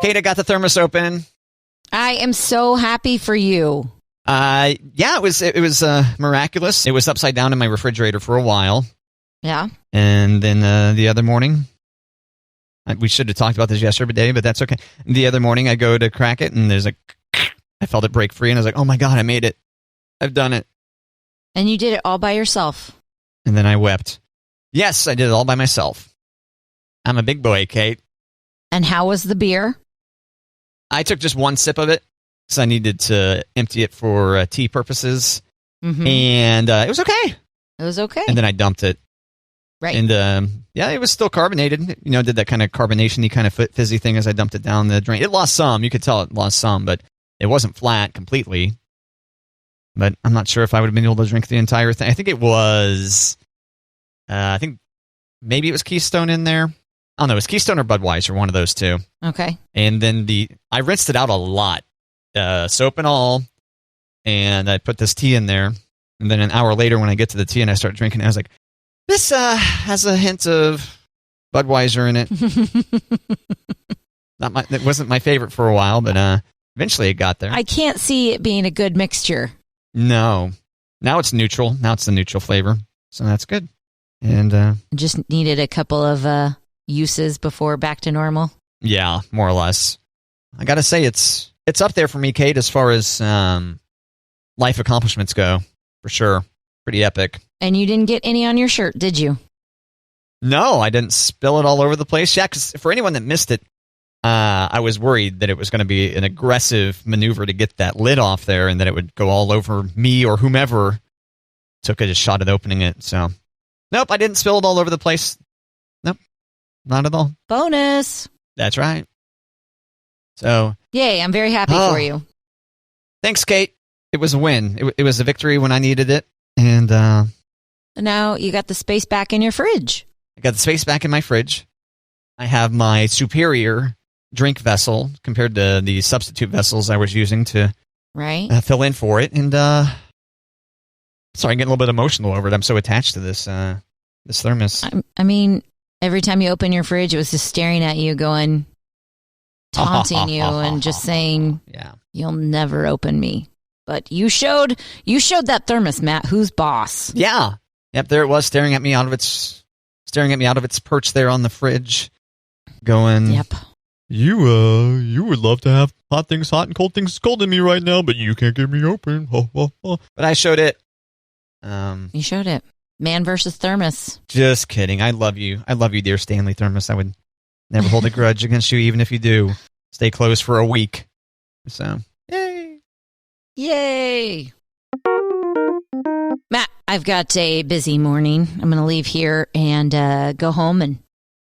Kate, I got the thermos open. I am so happy for you. Yeah, it was miraculous. It was upside down in my refrigerator for a while. Yeah. And then the other morning, we should have talked about this yesterday, but that's okay. The other morning, I go to crack it, and there's I felt it break free, and I was like, oh my God, I made it. I've done it. And you did it all by yourself. And then I wept. Yes, I did it all by myself. I'm a big boy, Kate. And how was the beer? I took just one sip of it, because I needed to empty it for tea purposes. Mm-hmm. And it was okay. It was okay. And then I dumped it. Right. And yeah, it was still carbonated. You know, did that kind of carbonation-y kind of fizzy thing as I dumped it down the drain. It lost some. You could tell it lost some, but it wasn't flat completely. But I'm not sure if I would have been able to drink the entire thing. I think it was, I think maybe it was Keystone in there. I don't know. It was Keystone or Budweiser, one of those two. Okay. And then I rinsed it out a lot, soap and all, and I put this tea in there. And then an hour later when I get to the tea and I start drinking it, I was like, this has a hint of Budweiser in it. It wasn't my favorite for a while, but eventually it got there. I can't see it being a good mixture. No. Now it's neutral. Now it's the neutral flavor. So that's good. And just needed a couple of uses before back to normal. Yeah, more or less. I got to say it's up there for me, Kate, as far as life accomplishments go, for sure. Pretty epic. And you didn't get any on your shirt, did you? No, I didn't spill it all over the place. Yeah, because for anyone that missed it, I was worried that it was going to be an aggressive maneuver to get that lid off there and that it would go all over me or whomever took a shot at opening it. So, nope, I didn't spill it all over the place. Nope, not at all. Bonus. That's right. So, yay, I'm very happy for you. Thanks, Kate. It was a win. It was a victory when I needed it. And now you got the space back in your fridge. I got the space back in my fridge. I have my superior drink vessel compared to the substitute vessels I was using to fill in for it. And sorry, I'm getting a little bit emotional over it. I'm so attached to this thermos. I mean, every time you open your fridge, it was just staring at you, going, taunting you, and just saying, "Yeah, you'll never open me." But you showed that thermos, Matt. Who's boss? Yeah, yep. There it was, staring at me out of its perch there on the fridge, going, "Yep, you would love to have hot things hot and cold things cold in me right now, but you can't get me open." But I showed it. You showed it. Man versus thermos. Just kidding. I love you, dear Stanley Thermos. I would never hold a grudge against you, even if you do stay closed for a week. So, yay! Matt, I've got a busy morning. I'm going to leave here and go home and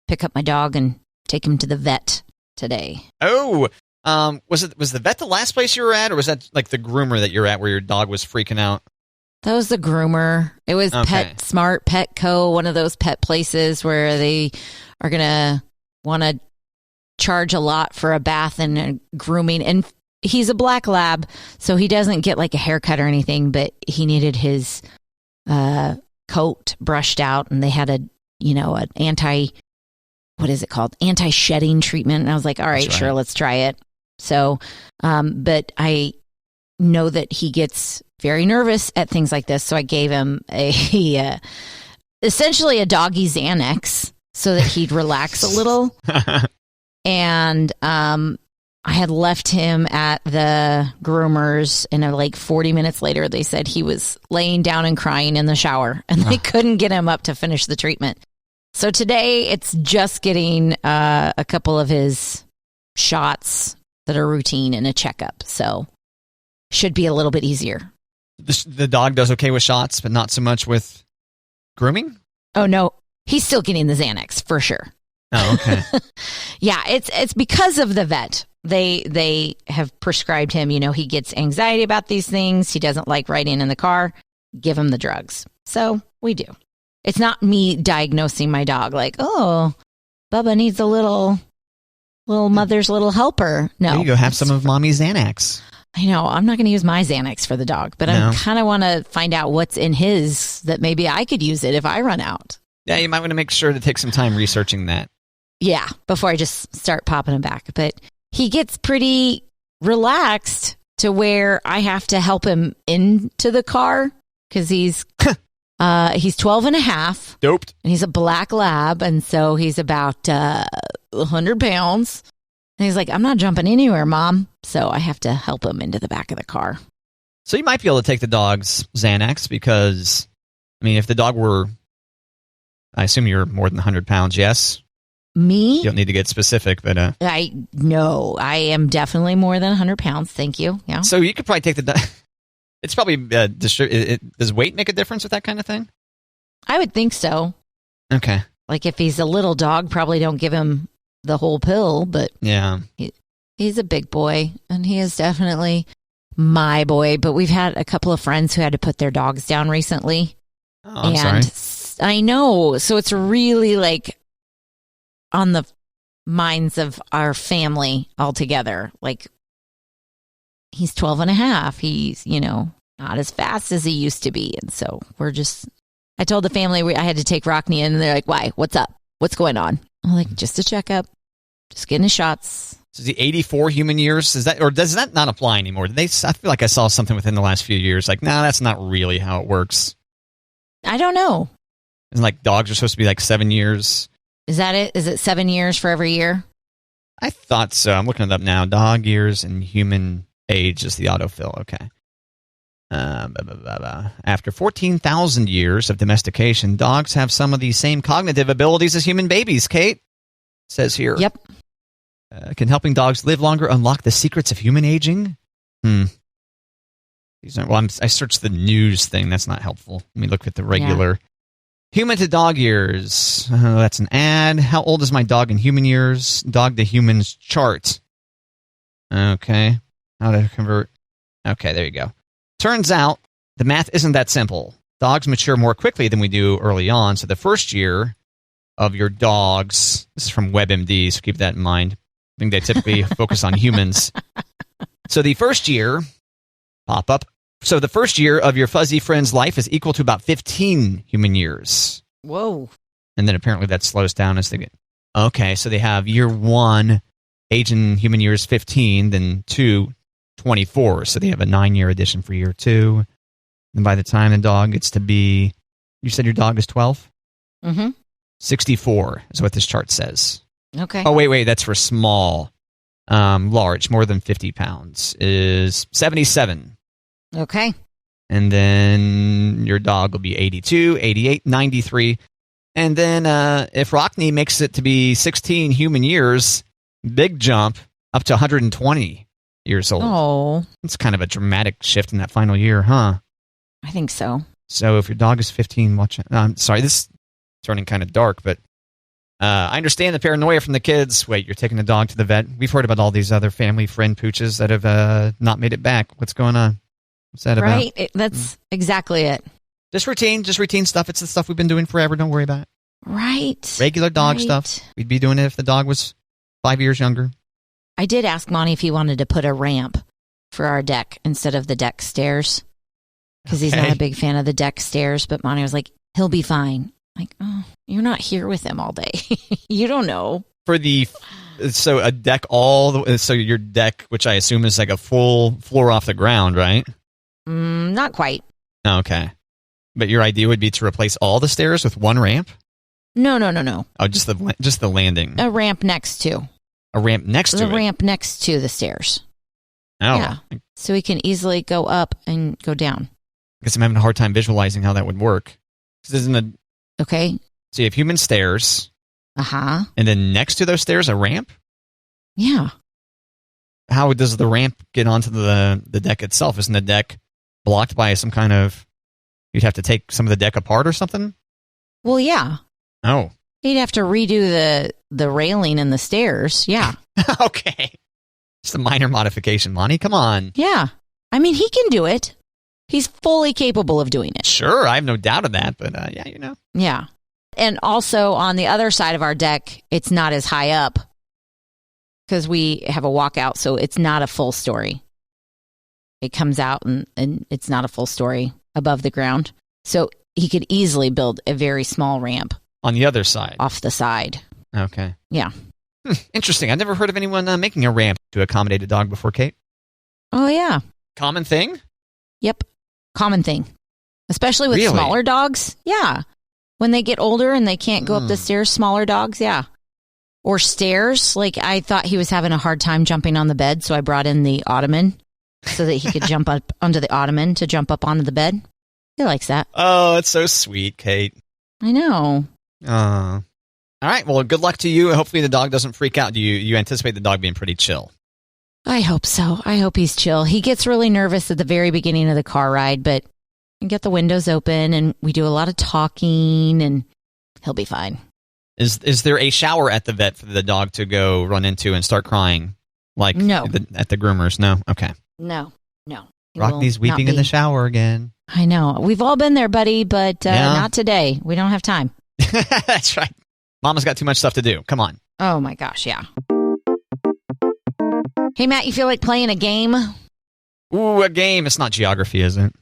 pick up my dog and take him to the vet today. Oh, was the vet the last place you were at, or was that like the groomer that you're at where your dog was freaking out? That was the groomer. It was PetSmart, Petco, one of those pet places where they are going to want to charge a lot for a bath and a grooming. And he's a black lab, so he doesn't get like a haircut or anything, but he needed his coat brushed out, and they had an anti-shedding treatment. And I was like, all right, sure, let's try it. So, but I know that he gets very nervous at things like this, so I gave him essentially a doggy Xanax so that he'd relax a little. And I had left him at the groomers, and like 40 minutes later, they said he was laying down and crying in the shower, and they couldn't get him up to finish the treatment. So today, it's just getting a couple of his shots that are routine and a checkup. So should be a little bit easier. The dog does okay with shots, but not so much with grooming? Oh, no. He's still getting the Xanax, for sure. Oh, okay. Yeah, it's because of the vet. They have prescribed him, he gets anxiety about these things. He doesn't like riding in the car. Give him the drugs. So we do. It's not me diagnosing my dog like, oh, Bubba needs a little mother's little helper. No. There you go. Have some of Mommy's Xanax. I know. I'm not going to use my Xanax for the dog, but I kind of want to find out what's in his that maybe I could use it if I run out. Yeah, you might want to make sure to take some time researching that. Yeah, before I just start popping him back. But he gets pretty relaxed to where I have to help him into the car because he's 12 and a half. Doped. And he's a black lab. And so he's about 100 pounds. And he's like, I'm not jumping anywhere, Mom. So I have to help him into the back of the car. So you might be able to take the dog's Xanax because, I mean, if the dog were, I assume you're more than 100 pounds, yes? Me? You don't need to get specific, but... I am definitely more than 100 pounds. Thank you. Yeah. So you could probably take the dog... It's probably... does weight make a difference with that kind of thing? I would think so. Okay. Like if he's a little dog, probably don't give him the whole pill, but yeah, he's a big boy, and he is definitely my boy. But we've had a couple of friends who had to put their dogs down recently. Oh, I'm sorry. I know. So it's really like on the minds of our family altogether. Like he's 12 and a half. He's, not as fast as he used to be. And so I told the family I had to take Rockney in, and they're like, why? What's up? What's going on? I'm like, just a checkup, just getting his shots. So is he 84 human years? Does that not apply anymore? I feel like I saw something within the last few years. Like, no, that's not really how it works. I don't know. Isn't like dogs are supposed to be like 7 years? Is that it? Is it 7 years for every year? I thought so. I'm looking it up now. Dog years and human age is the autofill. Okay. After 14,000 years of domestication, dogs have some of the same cognitive abilities as human babies, Kate. It says here. Yep. Can helping dogs live longer unlock the secrets of human aging? I searched the news thing. That's not helpful. Let me look at the regular. Human to dog years. That's an ad. How old is my dog in human years? Dog to humans chart. Okay. How to convert. Okay, there you go. Turns out the math isn't that simple. Dogs mature more quickly than we do early on. So the first year of your dogs, this is from WebMD, so keep that in mind. I think they typically focus on humans. So the first year, pop up. So the first year of your fuzzy friend's life is equal to about 15 human years. Whoa. And then apparently that slows down as they get... Okay, so they have year 1, age in human years 15, then 2, 24. So they have a 9-year addition for year 2. And by the time the dog gets to be... You said your dog is 12? Mm-hmm. 64 is what this chart says. Okay. Oh, wait, that's for small. Large, more than 50 pounds, is 77. Okay. And then your dog will be 82, 88, 93. And then if Rockney makes it to be 16 human years, big jump up to 120 years old. Oh. It's kind of a dramatic shift in that final year, huh? I think so. So if your dog is 15, watch it. I'm sorry, this is turning kind of dark, but I understand the paranoia from the kids. Wait, you're taking the dog to the vet? We've heard about all these other family friend pooches that have not made it back. What's going on? What's that about? Right, that's exactly it. Just routine stuff. It's the stuff we've been doing forever. Don't worry about it. Right. Regular dog stuff. We'd be doing it if the dog was 5 years younger. I did ask Monty if he wanted to put a ramp for our deck instead of the deck stairs. Because he's not a big fan of the deck stairs. But Monty was like, he'll be fine. Like, oh, you're not here with him all day. You don't know. So a deck so your deck, which I assume is like a full floor off the ground, right? Not quite. Okay. But your idea would be to replace all the stairs with one ramp? No. Oh, just the landing. A ramp next to. A ramp next to it? The ramp next to the stairs. Oh. Yeah. So he can easily go up and go down. I guess I'm having a hard time visualizing how that would work. Okay. So you have human stairs. Uh-huh. And then next to those stairs, a ramp? Yeah. How does the ramp get onto the deck itself? Isn't the deck blocked by some kind of... You'd have to take some of the deck apart or something? Well, yeah. Oh. He'd have to redo the railing and the stairs. Yeah. Okay. Just a minor modification, Monty. Come on. Yeah. I mean, he can do it. He's fully capable of doing it. Sure. I have no doubt of that. But yeah, Yeah. And also on the other side of our deck, it's not as high up because we have a walkout. So it's not a full story. It comes out and it's not a full story above the ground. So he could easily build a very small ramp. On the other side. Off the side. Okay. Yeah. Interesting. I've never heard of anyone making a ramp to accommodate a dog before, Kate. Oh, yeah. Common thing? Yep. Common thing. Especially with Really? smaller dogs. Yeah. When they get older and they can't go up the stairs, smaller dogs, yeah. Or stairs. Like, I thought he was having a hard time jumping on the bed, so I brought in the ottoman so that he could jump up onto the ottoman to jump up onto the bed. He likes that. Oh, it's so sweet, Kate. I know. All right. Well, good luck to you. Hopefully the dog doesn't freak out. Do you anticipate the dog being pretty chill? I hope so. I hope he's chill. He gets really nervous at the very beginning of the car ride, but we get the windows open and we do a lot of talking and he'll be fine. Is there a shower at the vet for the dog to go run into and start crying? Like No. At the groomers? No? Okay. No. He Rocky's will not weeping in be. the shower again. I know. We've all been there, buddy, but not today. We don't have time. That's right. Mama's got too much stuff to do. Come on. Oh my gosh, yeah. Hey, Matt, you feel like playing a game? Ooh, a game. It's not geography, is it?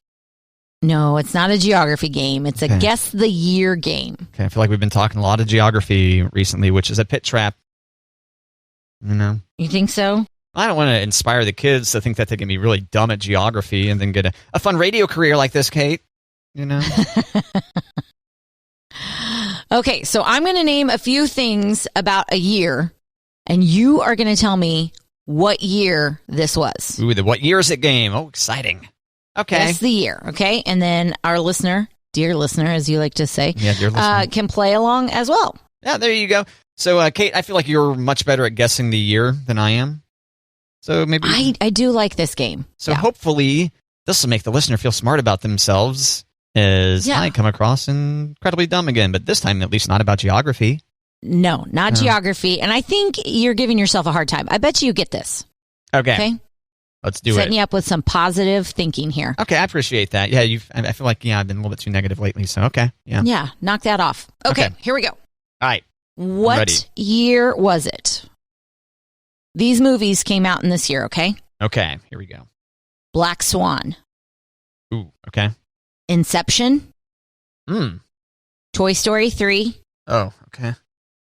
No, it's not a geography game. It's a guess the year game. Okay, I feel like we've been talking a lot of geography recently, which is a pit trap. You know? You think so? I don't want to inspire the kids to think that they can be really dumb at geography and then get a fun radio career like this, Kate. You know? Okay, so I'm going to name a few things about a year, and you are going to tell me what year this was. Ooh, the what year is it game? Oh, exciting. Okay. Guess the year, okay? And then our listener, dear listener, as you like to say, Yeah, dear listener. can play along as well. Yeah, there you go. So, Kate, I feel like you're much better at guessing the year than I am. So maybe I do like this game. So hopefully this will make the listener feel smart about themselves as I come across incredibly dumb again, but this time at least not about geography. No, not geography. And I think you're giving yourself a hard time. I bet you get this. Okay. Let's do Setting it. you up with some positive thinking here. Okay, I appreciate that. Yeah, I feel like I've been a little bit too negative lately, so okay. Yeah. Yeah, knock that off. Okay. Here we go. All right. What year was it? These movies came out in this year, okay? Okay, here we go. Black Swan. Ooh, okay. Inception. Toy Story 3. Oh, okay.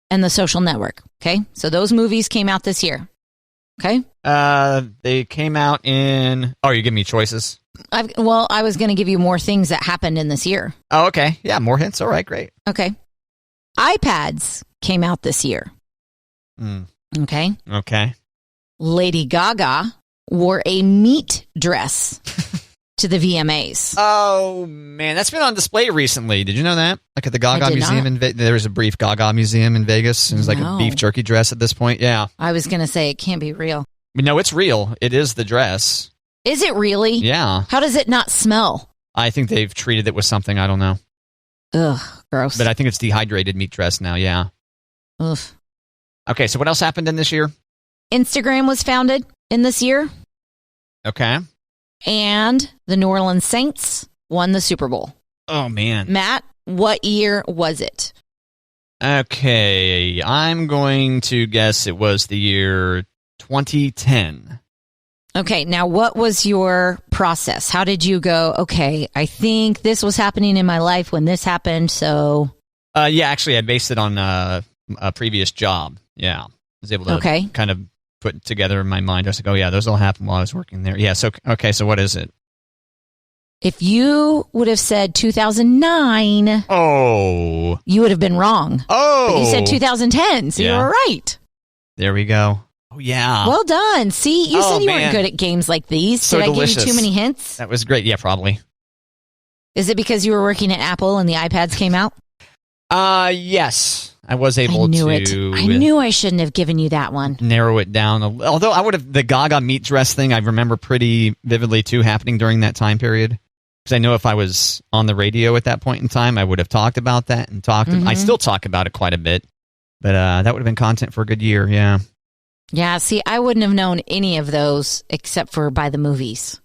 And The Social Network, okay? So those movies came out this year, okay? They came out in... Oh, you're giving me choices? I was going to give you more things that happened in this year. Oh, okay. Yeah, more hints. All right, great. Okay. iPads came out this year. Okay. Okay. Lady Gaga wore a meat dress to the VMAs. Oh, man. That's been on display recently. Did you know that? Like at the Gaga Museum. There was a brief Gaga Museum in Vegas. It was like a beef jerky dress at this point. Yeah. I was going to say it can't be real. No, it's real. It is the dress. Is it really? Yeah. How does it not smell? I think they've treated it with something. I don't know. Ugh, gross. But I think it's dehydrated meat dress now. Yeah. Ugh. Okay, so what else happened in this year? Instagram was founded in this year. Okay. And the New Orleans Saints won the Super Bowl. Oh, man. Matt, what year was it? Okay, I'm going to guess it was the year 2010. Okay, now what was your process? How did you go, okay, I think this was happening in my life when this happened, so... Yeah, actually, I based it on a previous job. Yeah. I was able to kind of put it together in my mind. I was like, oh, yeah, those all happened while I was working there. Yeah, so, okay, so what is it? If you would have said 2009, you would have been wrong. But you said 2010, so you were right. There we go. Oh, yeah. Well done. See, you said you weren't good at games like these. So Did delicious. I give you too many hints? That was great. Yeah, probably. Is it because you were working at Apple and the iPads came out? Yes. I was able to... I knew I shouldn't have given you that one. Narrow it down. Although I would have... The Gaga meat dress thing, I remember pretty vividly, too, happening during that time period. Because I know if I was on the radio at that point in time, I would have talked about that and I still talk about it quite a bit. But that would have been content for a good year, yeah. Yeah, see, I wouldn't have known any of those except for by the movies.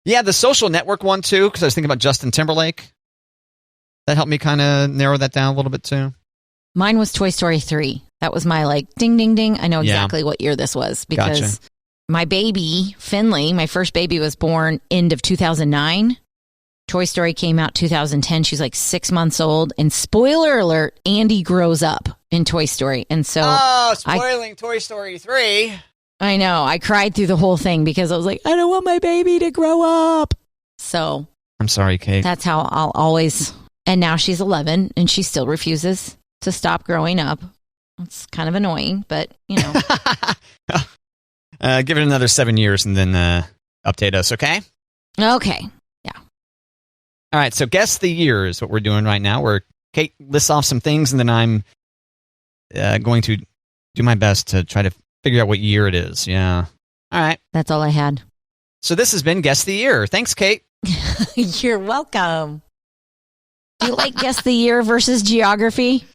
Yeah, the Social Network one, too, because I was thinking about Justin Timberlake. That helped me kind of narrow that down a little bit, too. Mine was Toy Story 3. That was my, ding, ding, ding. I know exactly what year this was because my baby, Finley, my first baby was born end of 2009. Toy Story came out 2010. She's 6 months old. And spoiler alert, Andy grows up in Toy Story. And so spoiling Toy Story 3. I know. I cried through the whole thing because I was like, I don't want my baby to grow up. So I'm sorry, Kate. that's how I'll always. And now she's 11 and she still refuses to stop growing up. It's kind of annoying, but Give it another 7 years and then update us, okay? Okay. Yeah. All right, so guess the year is what we're doing right now, where Kate lists off some things and then I'm going to do my best to try to figure out what year it is. Yeah. All right. That's all I had. So this has been Guess the Year. Thanks, Kate. You're welcome. Do you like Guess the Year versus geography?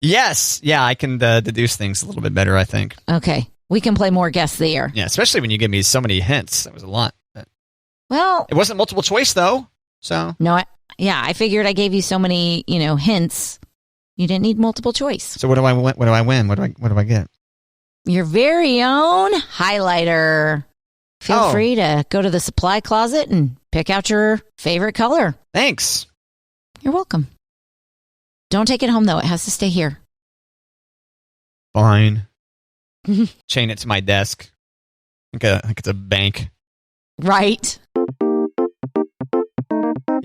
Yes. Yeah, I can deduce things a little bit better, I think. Okay. We can play more Guess the Year. Yeah, especially when you give me so many hints. That was a lot. Well, it wasn't multiple choice, though. So no, I figured I gave you so many, hints. You didn't need multiple choice. So what do I win? What do I win? What do I get? Your very own highlighter. Feel free to go to the supply closet and pick out your favorite color. Thanks. You're welcome. Don't take it home, though. It has to stay here. Fine. Chain it to my desk. I think it's a bank. Right.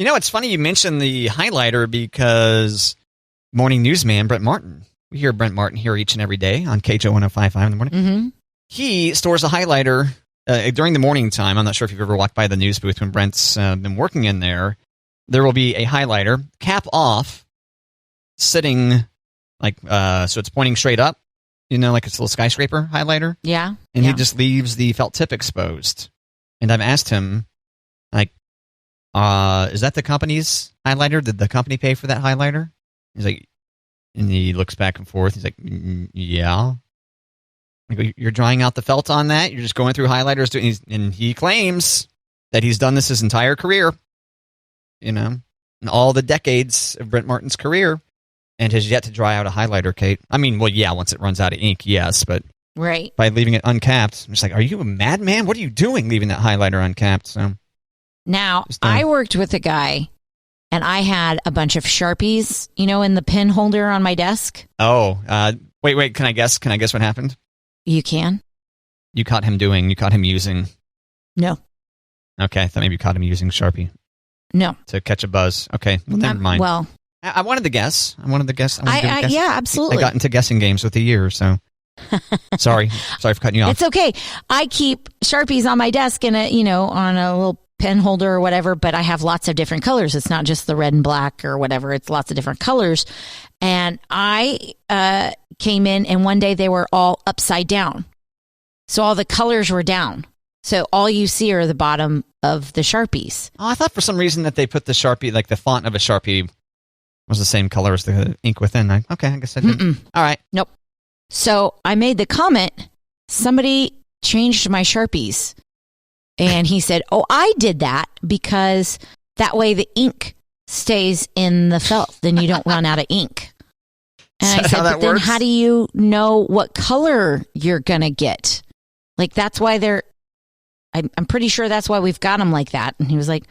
It's funny you mentioned the highlighter because morning newsman Brent Martin. We hear Brent Martin here each and every day on KHO 1055 in the morning. Mm-hmm. He stores a highlighter during the morning time. I'm not sure if you've ever walked by the news booth when Brent's been working in there. There will be a highlighter, cap off, sitting so it's pointing straight up, like it's a little skyscraper highlighter. Yeah. And he just leaves the felt tip exposed. And I've asked him, is that the company's highlighter? Did the company pay for that highlighter? He's like, and he looks back and forth. He's like, yeah. I go, you're drying out the felt on that? You're just going through highlighters? And he claims that he's done this his entire career, in all the decades of Brent Martin's career, and has yet to dry out a highlighter, Kate. I mean, well, yeah, once it runs out of ink, yes, but right. By leaving it uncapped, I'm just like, are you a madman? What are you doing leaving that highlighter uncapped? So now, I worked with a guy, and I had a bunch of Sharpies, in the pen holder on my desk. Oh, wait, can I guess? Can I guess what happened? You can. You caught him using. No. Okay, I thought maybe you caught him using Sharpie. No. To catch a buzz. Okay, well, never mind. Well, I wanted to guess. Yeah, absolutely. I got into guessing games with the year, so. Sorry for cutting you off. It's okay. I keep Sharpies on my desk on a little pen holder or whatever, but I have lots of different colors. It's not just the red and black or whatever. It's lots of different colors. And I came in, and one day they were all upside down. So all the colors were down. So all you see are the bottom of the Sharpies. Oh, I thought for some reason that they put the Sharpie, like the font of a Sharpie was the same color as the ink within. I guess I did. All right. Nope. So I made the comment, somebody changed my Sharpies. And he said, oh, I did that because that way the ink stays in the felt. Then you don't run out of ink. And I said, but then how do you know what color you're going to get? That's why I'm pretty sure that's why we've got them like that. And he was like,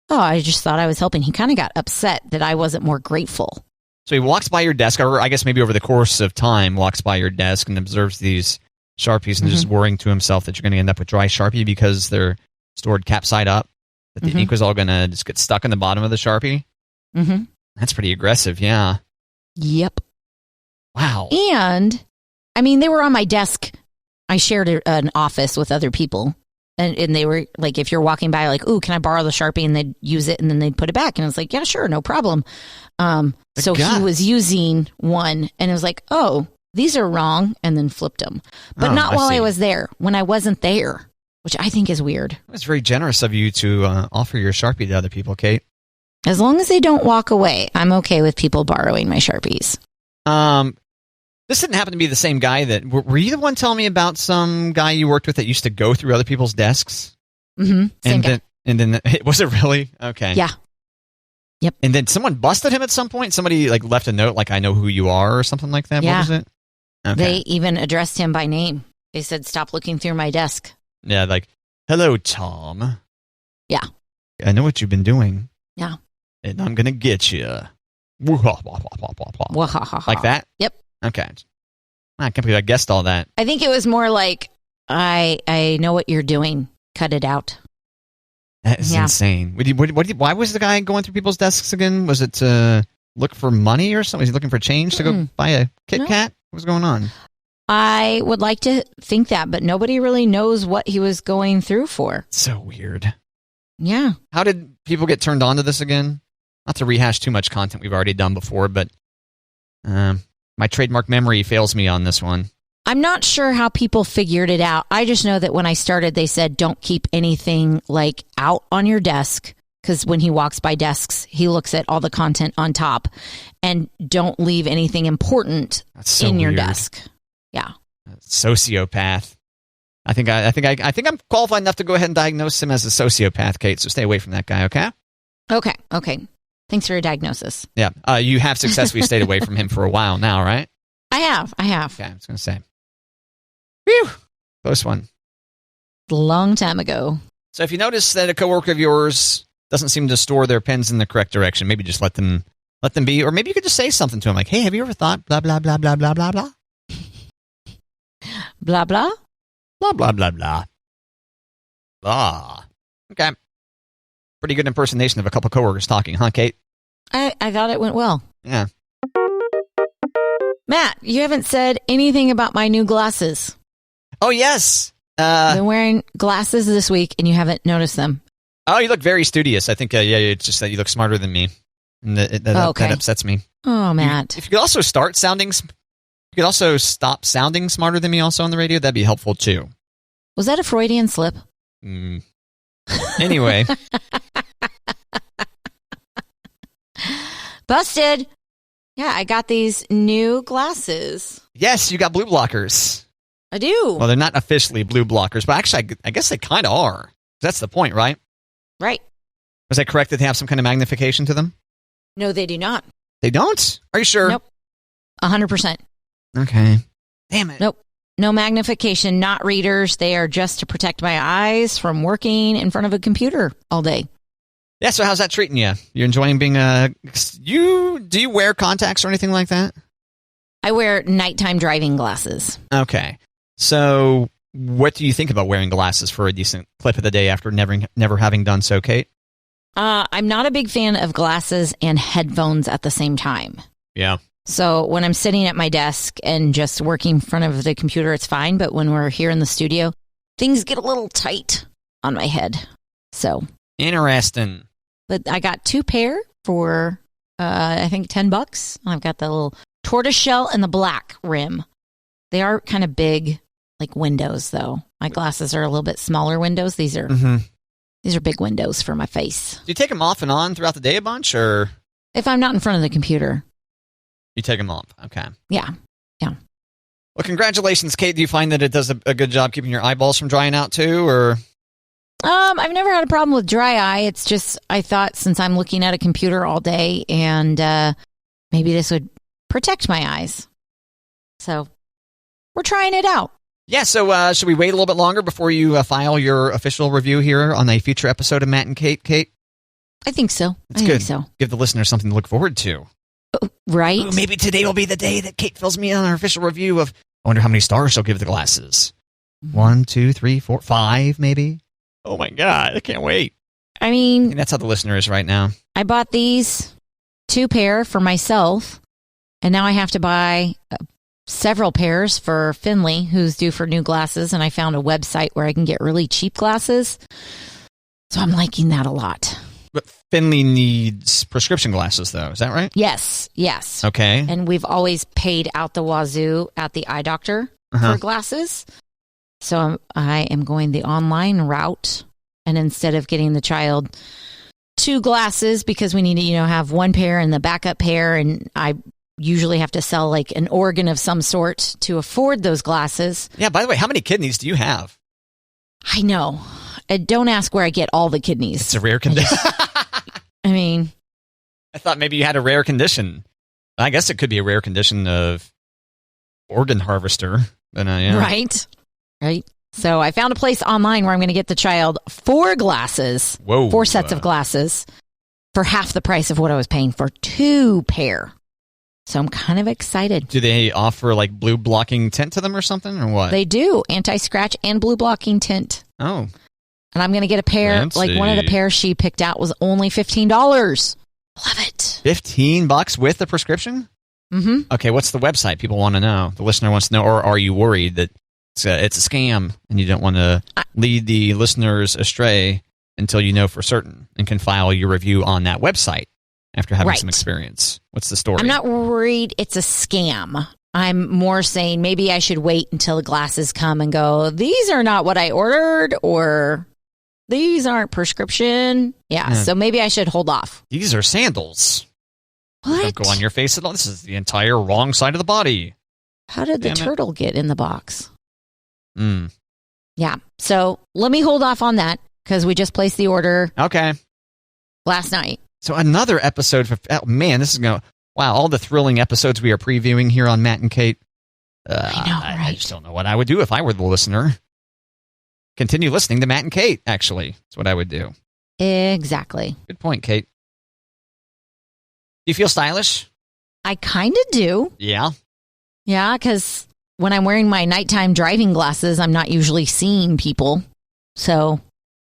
oh, I just thought I was helping. He kind of got upset that I wasn't more grateful. So he walks by your desk, or I guess maybe over the course of time, walks by your desk and observes these Sharpies and just worrying to himself that you're going to end up with dry Sharpie because they're stored cap side up, that the ink was all going to just get stuck in the bottom of the Sharpie. Mm-hmm. That's pretty aggressive, yeah. Yep. Wow. And, I mean, they were on my desk. I shared an office with other people. And they were like, if you're walking by, like, ooh, can I borrow the Sharpie? And they'd use it and then they'd put it back. And I was like, yeah, sure, no problem. So he was using one and it was like, oh, these are wrong. And then flipped them. But not while I was there, when I wasn't there, which I think is weird. It's very generous of you to offer your Sharpie to other people, Kate. As long as they don't walk away, I'm okay with people borrowing my Sharpies. This didn't happen to be the same guy that... Were you the one telling me about some guy you worked with that used to go through other people's desks? Mm-hmm. Same guy. Then was it really? Okay. Yeah. Yep. And then someone busted him at some point? Somebody left a note like, I know who you are or something like that? Yeah. What was it? Okay. They even addressed him by name. They said, stop looking through my desk. Yeah, like, hello, Tom. Yeah. I know what you've been doing. Yeah. And I'm going to get you. Like that? Yep. Okay. I can't believe I guessed all that. I think it was more like, I know what you're doing. Cut it out. That is insane. Why was the guy going through people's desks again? Was it to look for money or something? Was he looking for change to go buy a Kit Kat? What was going on? I would like to think that, but nobody really knows what he was going through for. So weird. Yeah. How did people get turned on to this again? Not to rehash too much content we've already done before, but my trademark memory fails me on this one. I'm not sure how people figured it out. I just know that when I started, they said don't keep anything like out on your desk, because when he walks by desks, he looks at all the content on top, and don't leave anything important in your desk. Yeah. Sociopath. I think I'm qualified enough to go ahead and diagnose him as a sociopath, Kate. So stay away from that guy, okay? Okay. Thanks for your diagnosis. Yeah. You have successfully stayed away from him for a while now, right? I have. Okay, I was going to say. Phew. Close one. A long time ago. So if you notice that a coworker of yours doesn't seem to store their pens in the correct direction, maybe just let them be, or maybe you could just say something to them like, "Hey, have you ever thought blah blah blah blah blah blah blah blah blah blah blah blah blah blah." Okay, pretty good impersonation of a couple coworkers talking, huh, Kate? I thought it went well. Yeah. Matt, you haven't said anything about my new glasses. Oh yes. I've been wearing glasses this week, and you haven't noticed them. Oh, you look very studious. I think, it's just that you look smarter than me. And that upsets me. Oh, Matt. If you could also stop sounding smarter than me also on the radio, that'd be helpful too. Was that a Freudian slip? Anyway. Busted. Yeah, I got these new glasses. Yes, you got blue blockers. I do. Well, they're not officially blue blockers, but actually, I guess they kind of are. That's the point, right? Right. Was I correct that they have some kind of magnification to them? No, they do not. They don't? Are you sure? Nope. 100%. Okay. Damn it. Nope. No magnification, not readers. They are just to protect my eyes from working in front of a computer all day. Yeah, so how's that treating you? You're enjoying being do you wear contacts or anything like that? I wear nighttime driving glasses. Okay. So what do you think about wearing glasses for a decent clip of the day after never having done so, Kate? I'm not a big fan of glasses and headphones at the same time. Yeah. So when I'm sitting at my desk and just working in front of the computer, it's fine. But when we're here in the studio, things get a little tight on my head. So interesting. But I got 2 pair for, I think, $10. I've got the little tortoise shell and the black rim. They are kind of big, like windows, though. My glasses are a little bit smaller windows. These are big windows for my face. Do you take them off and on throughout the day a bunch, or if I'm not in front of the computer? You take them off. Okay. Yeah. Well, congratulations, Kate. Do you find that it does a good job keeping your eyeballs from drying out too, or? I've never had a problem with dry eye. It's just I thought since I'm looking at a computer all day, and maybe this would protect my eyes. So we're trying it out. Yeah. So should we wait a little bit longer before you file your official review here on a future episode of Matt and Kate? Kate, I think so. That's good. So give the listener something to look forward to. Right. Ooh, maybe today will be the day that Kate fills me in on her official review of. I wonder how many stars she'll give the glasses. 1, 2, 3, 4, 5, maybe. Oh my God, I can't wait. I mean, that's how the listener is right now. I bought these 2 pair for myself, and now I have to buy several pairs for Finley, who's due for new glasses, and I found a website where I can get really cheap glasses. So I'm liking that a lot. But Finley needs prescription glasses, though. Is that right? Yes. Okay. And we've always paid out the wazoo at the eye doctor for glasses. So I am going the online route, and instead of getting the child 2 glasses because we need to, have 1 pair and the backup pair, and I usually have to sell like an organ of some sort to afford those glasses. Yeah, by the way, how many kidneys do you have? I know. Don't ask where I get all the kidneys. It's a rare condition. I thought maybe you had a rare condition. I guess it could be a rare condition of organ harvester. But, yeah. Right. So I found a place online where I'm going to get the child 4 glasses, 4 sets of glasses for half the price of what I was paying for 2 pair. So I'm kind of excited. Do they offer like blue blocking tint to them or something, or what? They do. Anti-scratch and blue blocking tint. Oh. And I'm going to get a pair. Fancy. Like one of the pairs she picked out was only $15. Love it. $15 with the prescription? Mm-hmm. Okay, what's the website? People want to know. The listener wants to know, or are you worried that it's a scam and you don't want to lead the listeners astray until you know for certain and can file your review on that website after having some experience? What's the story? I'm not worried it's a scam. I'm more saying maybe I should wait until the glasses come and go, these are not what I ordered, or these aren't prescription. Yeah, so maybe I should hold off. These are sandals. What? Don't go on your face at all. This is the entire wrong side of the body. How did the turtle get in the box? Mm. Yeah, so let me hold off on that because we just placed the order. Okay. Last night. So another episode. This is going to... Wow, all the thrilling episodes we are previewing here on Matt and Kate. I know, right? I just don't know what I would do if I were the listener. Continue listening to Matt and Kate, actually. That's what I would do. Exactly. Good point, Kate. Do you feel stylish? I kind of do. Yeah? Yeah, because when I'm wearing my nighttime driving glasses, I'm not usually seeing people. So...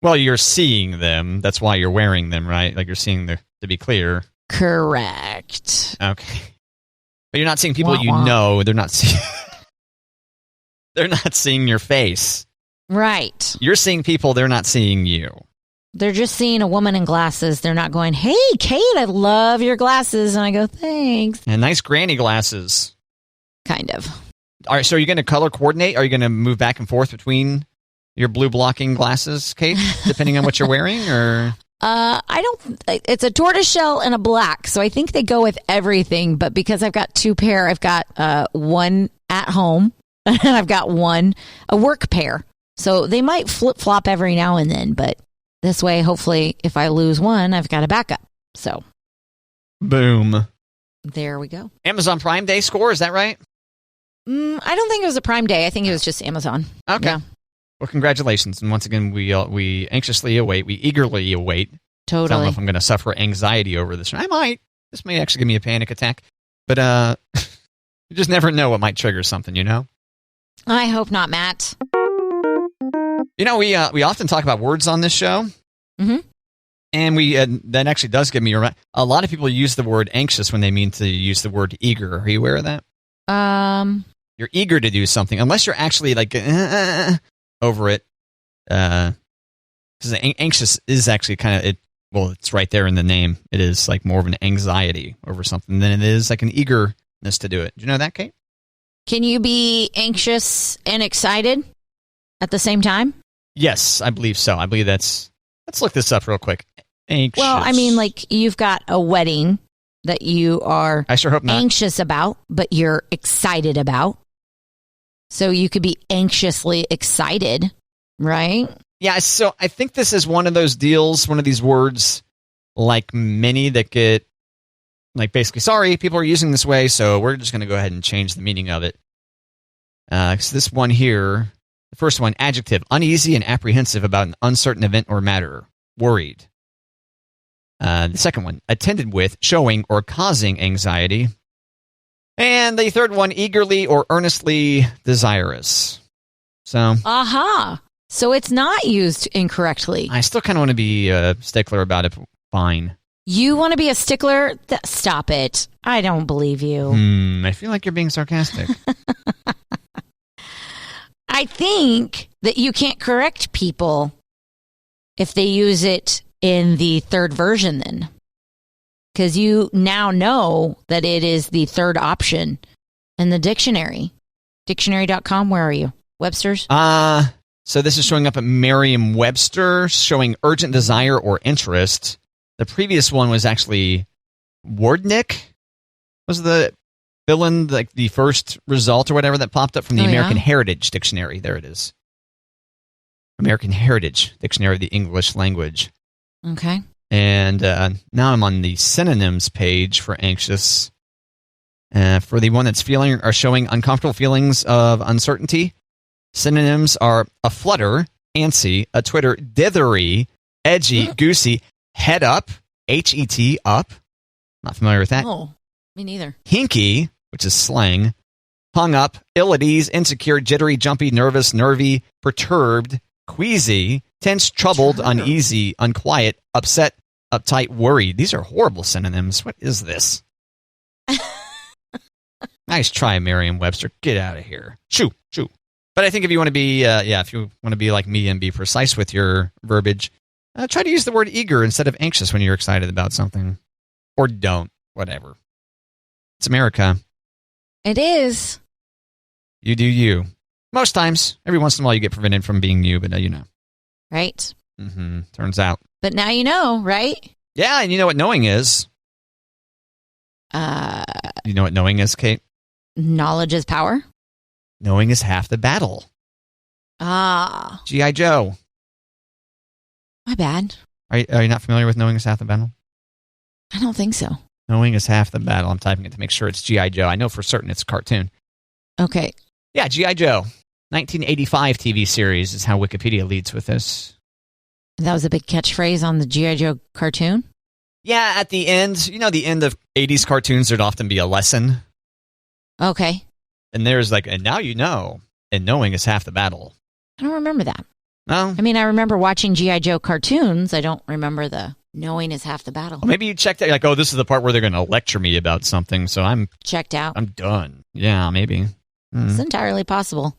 Well, you're seeing them. That's why you're wearing them, right? Like you're seeing to be clear. Correct. Okay. But you're not seeing people you know. They're not seeing... They're not seeing your face. Right. You're seeing people, they're not seeing you. They're just seeing a woman in glasses. They're not going, hey, Kate, I love your glasses. And I go, thanks. And nice granny glasses. Kind of. All right, so are you going to color coordinate? Are you going to move back and forth between your blue blocking glasses, Kate, depending on what you're wearing? Or I don't. It's a tortoiseshell and a black, so I think they go with everything. But because I've got two pair, I've got one at home and I've got a work pair. So they might flip-flop every now and then, but this way, hopefully, if I lose one, I've got a backup. So, boom. There we go. Amazon Prime Day score, is that right? I don't think it was a Prime Day. I think it was just Amazon. Okay. Yeah. Well, congratulations. And once again, we anxiously await, we eagerly await. Totally. I don't know if I'm going to suffer anxiety over this. I might. This may actually give me a panic attack. But you just never know what might trigger something, you know? I hope not, Matt. You know, we often talk about words on this show. Mm-hmm. And that actually does give me a lot of people use the word anxious when they mean to use the word eager. Are you aware of that? You're eager to do something, unless you're actually like over it. Because anxious is actually kind of it's right there in the name. It is like more of an anxiety over something than it is like an eagerness to do it. Do you know that, Kate? Can you be anxious and excited at the same time? Yes, I believe so. I believe let's look this up real quick. Anxious. Well, I mean, like you've got a wedding that you are I sure hope not. Anxious about, but you're excited about. So you could be anxiously excited, right? Yeah, so I think this is one of those deals, one of these words like many that get like basically, sorry, people are using this way, so we're just going to go ahead and change the meaning of it. So this one here, the first one, adjective, uneasy and apprehensive about an uncertain event or matter, worried. The second one, attended with, showing or causing anxiety. And the third one, eagerly or earnestly desirous. So, So it's not used incorrectly. I still kind of want to be a stickler about it. Fine. You want to be a stickler? Stop it. I don't believe you. I feel like you're being sarcastic. I think that you can't correct people if they use it in the third version then. Because you now know that it is the third option in the dictionary. Dictionary.com, where are you? Webster's? So this is showing up at Merriam-Webster, showing urgent desire or interest. The previous one was actually Wordnik. Was the villain, like the first result or whatever that popped up from the American Heritage Dictionary. There it is. American Heritage Dictionary of the English Language. Okay. And now I'm on the synonyms page for anxious. For the one that's feeling or showing uncomfortable feelings of uncertainty, synonyms are a flutter, antsy, a twitter, dithery, edgy, goosey, head up, HET, up. Not familiar with that. Oh. Me neither. Hinky, which is slang. Hung up, ill at ease, insecure, jittery, jumpy, nervous, nervy, perturbed, queasy, tense, troubled, uneasy, unquiet, upset, uptight, worried. These are horrible synonyms. What is this? Nice try, Merriam-Webster. Get out of here. Shoo. But I think if you want to be, if you want to be like me and be precise with your verbiage, try to use the word eager instead of anxious when you're excited about something. Or don't. Whatever. It's America. It is. You do you. Most times. Every once in a while you get prevented from being you, but now you know. Right. Mm-hmm. Turns out. But now you know, right? Yeah, and you know what knowing is? You know what knowing is, Kate? Knowledge is power. Knowing is half the battle. Ah. G.I. Joe. My bad. Are you not familiar with knowing is half the battle? I don't think so. Knowing is half the battle. I'm typing it to make sure it's G.I. Joe. I know for certain it's a cartoon. Okay. Yeah, G.I. Joe. 1985 TV series is how Wikipedia leads with this. That was a big catchphrase on the G.I. Joe cartoon? Yeah, at the end, the end of 80s cartoons, there'd often be a lesson. Okay. And there's and now you know, and knowing is half the battle. I don't remember that. No? I mean, I remember watching G.I. Joe cartoons. I don't remember the knowing is half the battle. Well, maybe you checked out, this is the part where they're going to lecture me about something, so I'm checked out. I'm done. Yeah, maybe. It's entirely possible.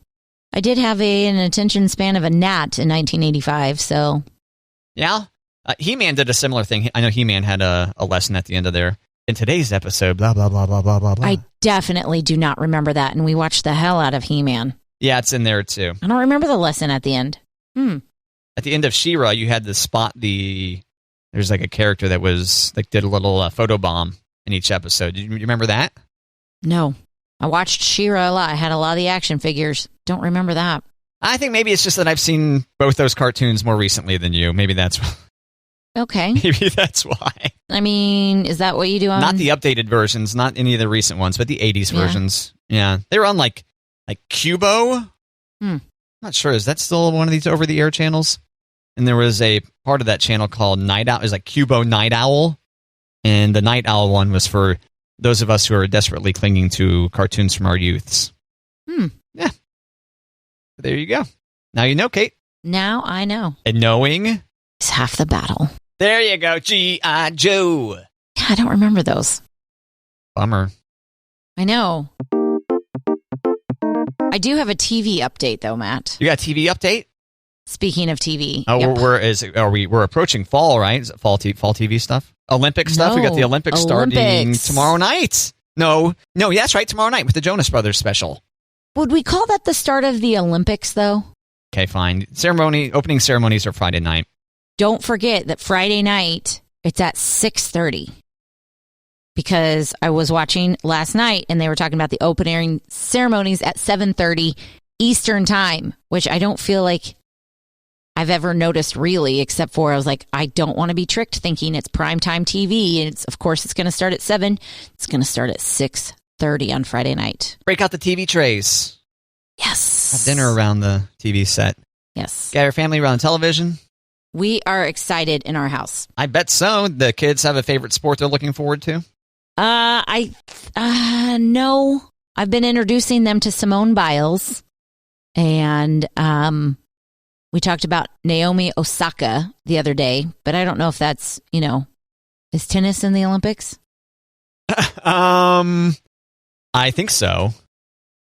I did have an attention span of a gnat in 1985, so... Yeah? He-Man did a similar thing. I know He-Man had a lesson at the end of there. In today's episode, blah, blah, blah, blah, blah, blah, blah. I definitely do not remember that, and we watched the hell out of He-Man. Yeah, it's in there, too. I don't remember the lesson at the end. At the end of She-Ra, you had to spot there's a character that was, did a little photo bomb in each episode. Do you remember that? No. I watched She-Ra a lot. I had a lot of the action figures. Don't remember that. I think maybe it's just that I've seen both those cartoons more recently than you. Maybe that's okay. Maybe that's why. I mean, is that what you do on... Not the updated versions, not any of the recent ones, but the 80s versions. Yeah. They were on like Cubo. Not sure. Is that still one of these over-the-air channels? And there was a part of that channel called Night Owl. It was like Cubo Night Owl. And the Night Owl one was for those of us who are desperately clinging to cartoons from our youths. Yeah. There you go. Now you know, Kate. Now I know. And knowing is half the battle. There you go. G.I. Joe. Yeah, I don't remember those. Bummer. I know. I do have a TV update, though, Matt. You got a TV update? Speaking of TV. Oh, yep. We're approaching fall, right? Is it fall TV stuff? Olympic stuff? We got the Olympics starting tomorrow night. No, that's right, tomorrow night with the Jonas Brothers special. Would we call that the start of the Olympics, though? Okay, fine. Opening ceremonies are Friday night. Don't forget that Friday night, it's at 6:30. Because I was watching last night, and they were talking about the opening ceremonies at 7:30 Eastern time, which I don't feel like I've ever noticed really, except for I was like, I don't want to be tricked thinking it's primetime TV, and of course it's going to start at 7. It's going to start at 6:30 on Friday night. Break out the TV trays. Yes. Have dinner around the TV set. Yes. Got your family around television. We are excited in our house. I bet so. The kids have a favorite sport they're looking forward to? No. I've been introducing them to Simone Biles, and we talked about Naomi Osaka the other day, but I don't know if that's, is tennis in the Olympics? I think so.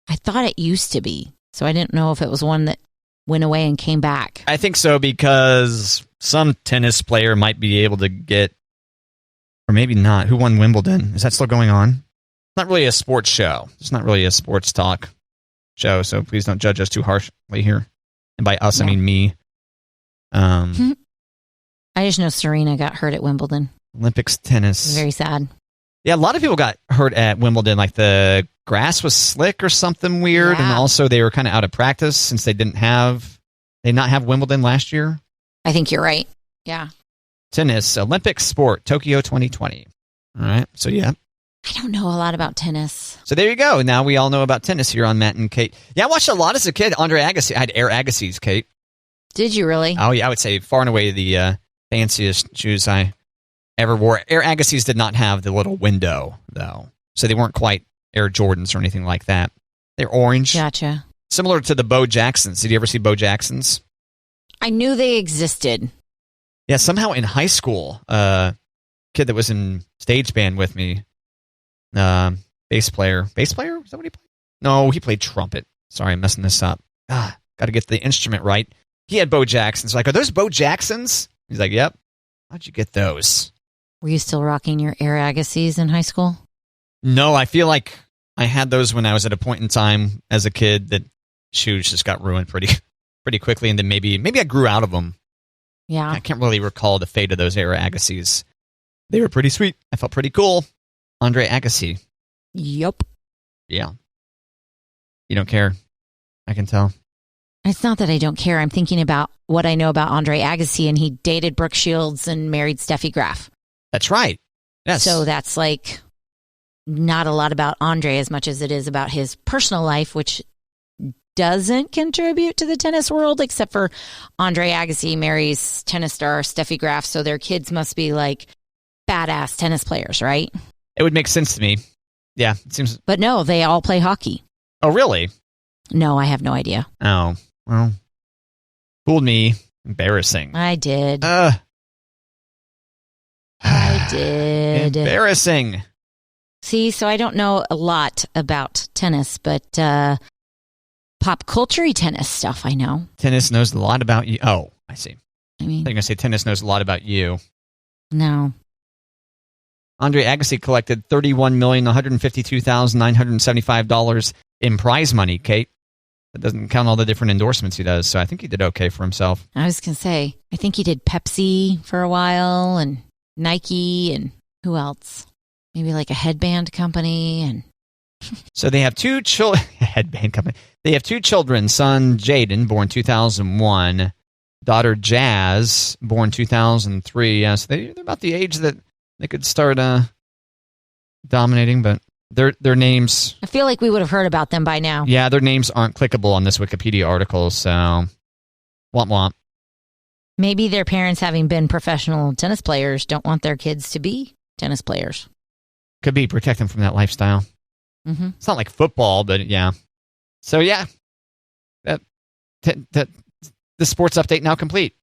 I thought it used to be, so I didn't know if it was one that went away and came back. I think so because some tennis player might be able to get, or maybe not. Who won Wimbledon? Is that still going on? It's not really a sports show. It's not really a sports talk show, so please don't judge us too harshly here. And by us, I mean me. I just know Serena got hurt at Wimbledon. Olympics tennis. Very sad. Yeah, a lot of people got hurt at Wimbledon. Like the grass was slick or something weird, and also they were kind of out of practice since they did not have Wimbledon last year. I think you're right. Yeah. Tennis, Olympic sport, Tokyo 2020. All right, so yeah. I don't know a lot about tennis. So there you go. Now we all know about tennis here on Matt and Kate. Yeah, I watched a lot as a kid. Andre Agassi. I had Air Agassi's, Kate. Did you really? Oh, yeah, I would say far and away the fanciest shoes I ever wore. Air Agassi's did not have the little window, though. So they weren't quite Air Jordans or anything like that. They're orange. Gotcha. Similar to the Bo Jacksons. Did you ever see Bo Jacksons? I knew they existed. Yeah, somehow in high school, kid that was in stage band with me, bass player. Bass player? Is that what he played? No, he played trumpet. Sorry, I'm messing this up. Got to get the instrument right. He had Bo Jacksons. Like, are those Bo Jacksons? He's like, yep. How'd you get those? Were you still rocking your Air Agassiz in high school? No, I feel like I had those when I was at a point in time as a kid that shoes just got ruined pretty quickly, and then maybe I grew out of them. Yeah. I can't really recall the fate of those Air Agassiz. They were pretty sweet. I felt pretty cool. Andre Agassi. Yup. Yeah. You don't care. I can tell. It's not that I don't care. I'm thinking about what I know about Andre Agassi, and he dated Brooke Shields and married Steffi Graf. That's right. Yes. So that's like not a lot about Andre as much as it is about his personal life, which doesn't contribute to the tennis world, except for Andre Agassi marries tennis star Steffi Graf, so their kids must be like badass tennis players, right? It would make sense to me. Yeah, it seems. But no, they all play hockey. Oh, really? No, I have no idea. Oh, well, fooled me. Embarrassing. I did. I did. Embarrassing. See, so I don't know a lot about tennis, but pop culture tennis stuff I know. Tennis knows a lot about you. Oh, I see. I mean, I'm going to say tennis knows a lot about you. no. Andre Agassi collected $31,152,975 in prize money, Kate. That doesn't count all the different endorsements he does, so I think he did okay for himself. I was going to say, I think he did Pepsi for a while and Nike and who else? Maybe like a headband company. And so they have two children. Headband company. They have two children. Son Jaden, born 2001. Daughter Jazz, born 2003. Yeah, so they're about the age that they could start dominating, but their names. I feel like we would have heard about them by now. Yeah, their names aren't clickable on this Wikipedia article, so womp womp. Maybe their parents, having been professional tennis players, don't want their kids to be tennis players. Could be protect them from that lifestyle. Mm-hmm. It's not like football, but yeah. So yeah, that the sports update now complete.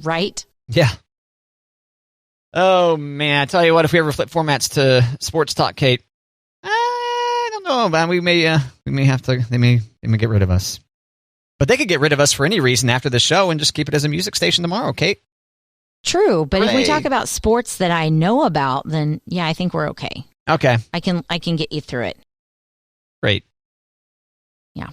Right? Yeah. Oh man, I tell you what, if we ever flip formats to sports talk, Kate, I don't know, man. We may have to. They may get rid of us, but they could get rid of us for any reason after the show and just keep it as a music station tomorrow, Kate. True, but Hooray. if we talk about sports that I know about, then yeah, I think we're okay. Okay, I can get you through it. great. Yeah.